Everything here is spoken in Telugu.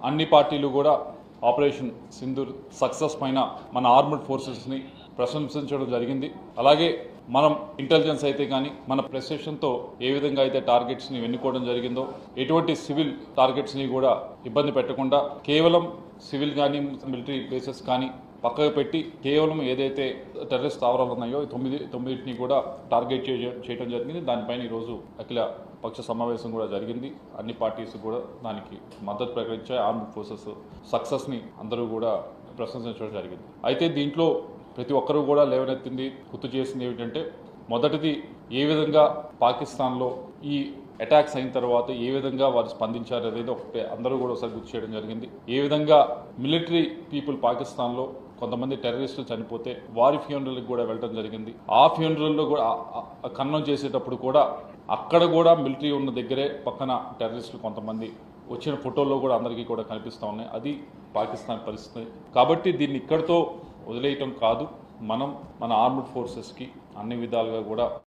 అన్ని పార్టీలు కూడా ఆపరేషన్ సింధూర్ సక్సెస్ పైన మన ఆర్మడ్ ఫోర్సెస్ని ప్రశంసించడం జరిగింది. అలాగే మనం ఇంటెలిజెన్స్ అయితే కానీ మన ప్రెసిషన్తో ఏ విధంగా అయితే టార్గెట్స్ని ఎన్నుకోవడం జరిగిందో ఎటువంటి సివిల్ టార్గెట్స్ని కూడా ఇబ్బంది పెట్టకుండా కేవలం సివిల్ కానీ మిలిటరీ బేసెస్ కానీ పక్కకు పెట్టి కేవలం ఏదైతే టెర్రరిస్ట్ స్థావరాలు ఉన్నాయో తొమ్మిదిని కూడా టార్గెట్ చేయడం జరిగింది. దానిపైన ఈరోజు అఖిల పక్ష సమావేశం కూడా జరిగింది. అన్ని పార్టీస్ కూడా దానికి మద్దతు ప్రకటించాయి. ఆర్మ్డ్ ఫోర్సెస్ సక్సెస్ని అందరూ కూడా ప్రశంసించడం జరిగింది. అయితే దీంట్లో ప్రతి ఒక్కరూ కూడా లేవనెత్తింది గుర్తు చేసింది ఏమిటంటే మొదటిది ఏ విధంగా పాకిస్తాన్లో ఈ అటాక్స్ అయిన తర్వాత ఏ విధంగా వారు స్పందించారు అనేది ఒకటి అందరూ కూడా ఒకసారి గుర్తు చేయడం జరిగింది. ఏ విధంగా మిలిటరీ పీపుల్ పాకిస్తాన్లో కొంతమంది టెర్రరిస్టులు చనిపోతే వారి ఫ్యూనరల్కి కూడా వెళ్ళడం జరిగింది. ఆ ఫ్యూనరల్లో కూడా ఖననం చేసేటప్పుడు కూడా అక్కడ కూడా మిలిటరీ ఉన్న దగ్గరే పక్కన టెర్రరిస్టులు కొంతమంది వచ్చిన ఫోటోల్లో కూడా అందరికీ కూడా కనిపిస్తూ ఉన్నాయి. అది పాకిస్తాన్ పరిస్థితి. కాబట్టి దీన్ని ఇక్కడితో వదిలేయటం కాదు, మనం మన ఆర్మ్డ్ ఫోర్సెస్కి అన్ని విధాలుగా కూడా